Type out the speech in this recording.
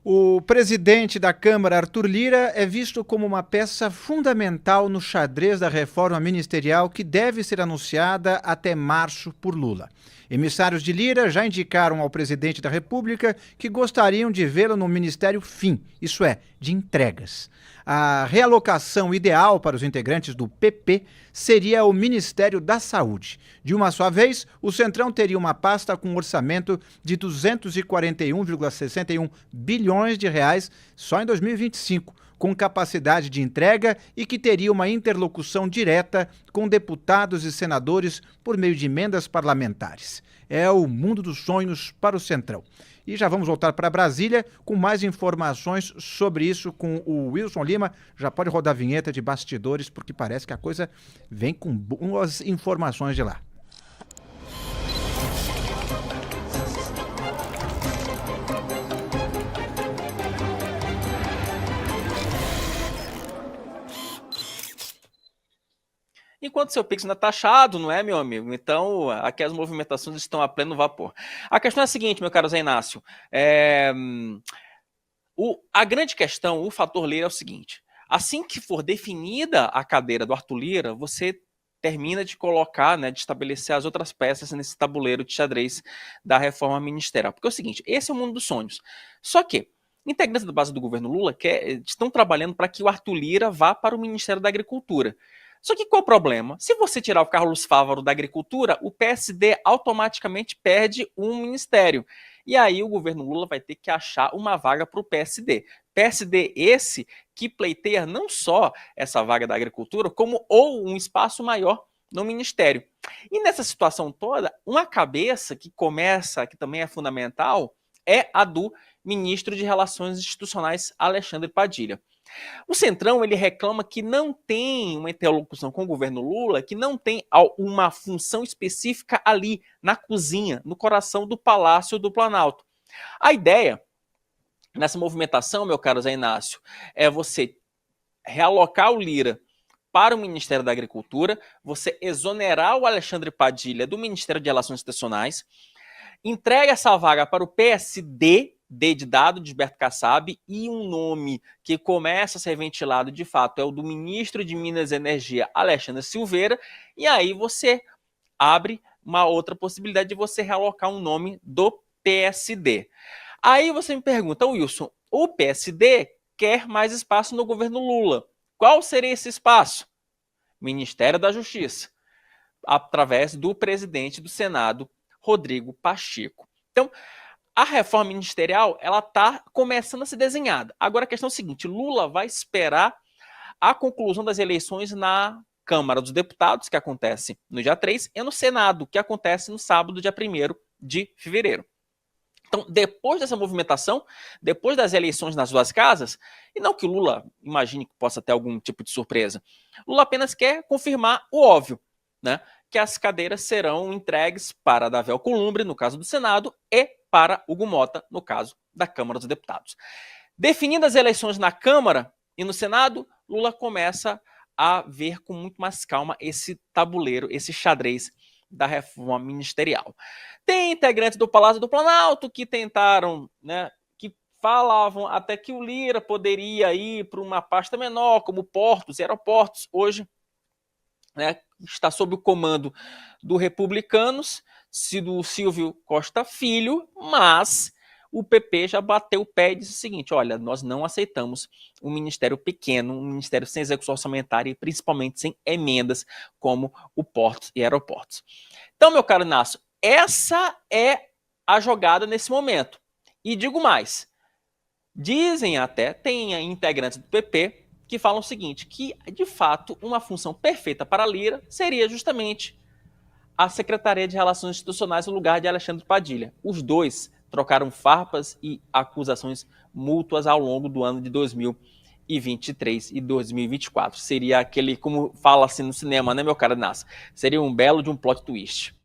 O presidente da Câmara, Arthur Lira, é visto como uma peça fundamental no xadrez da reforma ministerial que deve ser anunciada até março por Lula. Emissários de Lira já indicaram ao presidente da República que gostariam de vê-lo no ministério fim, isso é, de entregas. A realocação ideal para os integrantes do PP seria o Ministério da Saúde. De uma só vez, o Centrão teria uma pasta com um orçamento de 241,61 bilhões de reais só em 2025, com capacidade de entrega e que teria uma interlocução direta com deputados e senadores por meio de emendas parlamentares. É o mundo dos sonhos para o Centrão. E já vamos voltar para Brasília com mais informações sobre isso com o Wilson Lima. Já pode rodar a vinheta de bastidores, porque parece que a coisa vem com boas informações de lá. Enquanto seu Pix ainda está taxado, não é, meu amigo? Então, aqui as movimentações estão a pleno vapor. A questão é a seguinte, meu caro Zé Inácio. A grande questão, o fator Lira é o seguinte. Assim que for definida a cadeira do Arthur Lira, você termina de colocar, né, de estabelecer as outras peças nesse tabuleiro de xadrez da reforma ministerial. Porque é o seguinte, esse é o mundo dos sonhos. Só que integrantes da base do governo Lula estão trabalhando para que o Arthur Lira vá para o Ministério da Agricultura. Só que qual é o problema? Se você tirar o Carlos Fávaro da Agricultura, o PSD automaticamente perde um ministério. E aí o governo Lula vai ter que achar uma vaga para o PSD. PSD esse que pleiteia não só essa vaga da Agricultura, como ou um espaço maior no ministério. E nessa situação toda, uma cabeça que começa, que também é fundamental, é a do ministro de Relações Institucionais, Alexandre Padilha. O Centrão ele reclama que não tem uma interlocução com o governo Lula, que não tem uma função específica ali, na cozinha, no coração do Palácio do Planalto. A ideia, nessa movimentação, meu caro Zé Inácio, é você realocar o Lira para o Ministério da Agricultura, você exonerar o Alexandre Padilha do Ministério de Relações Institucionais, entrega essa vaga para o PSD, D de dado, de Gilberto Kassab, e um nome que começa a ser ventilado de fato é o do ministro de Minas e Energia, Alexandre Silveira, e aí você abre uma outra possibilidade de você realocar um nome do PSD. Aí você me pergunta, Wilson, o PSD quer mais espaço no governo Lula. Qual seria esse espaço? Ministério da Justiça, através do presidente do Senado, Rodrigo Pacheco. Então, a reforma ministerial ela está começando a ser desenhada. Agora a questão é a seguinte, Lula vai esperar a conclusão das eleições na Câmara dos Deputados, que acontece no dia 3, e no Senado, que acontece no sábado, dia 1º de fevereiro. Então, depois dessa movimentação, depois das eleições nas duas casas, e não que Lula imagine que possa ter algum tipo de surpresa, Lula apenas quer confirmar o óbvio, né? Que as cadeiras serão entregues para Davi Alcolumbre, no caso do Senado, e para Hugo Mota, no caso da Câmara dos Deputados. Definidas as eleições na Câmara e no Senado, Lula começa a ver com muito mais calma esse tabuleiro, esse xadrez da reforma ministerial. Tem integrantes do Palácio do Planalto que tentaram, né, que falavam até que o Lira poderia ir para uma pasta menor, como portos e aeroportos. Hoje, né, está sob o comando do Republicanos, do Silvio Costa Filho, mas o PP já bateu o pé e disse o seguinte, olha, nós não aceitamos um ministério pequeno, um ministério sem execução orçamentária e principalmente sem emendas como o Portos e Aeroportos. Então, meu caro Inácio, essa é a jogada nesse momento. E digo mais, dizem até, tem integrantes do PP que falam o seguinte, que de fato uma função perfeita para a Lira seria justamente a Secretaria de Relações Institucionais no lugar de Alexandre Padilha. Os dois trocaram farpas e acusações mútuas ao longo do ano de 2023 e 2024. Seria aquele, como fala assim no cinema, né, meu caro Inácio? Seria um belo de um plot twist.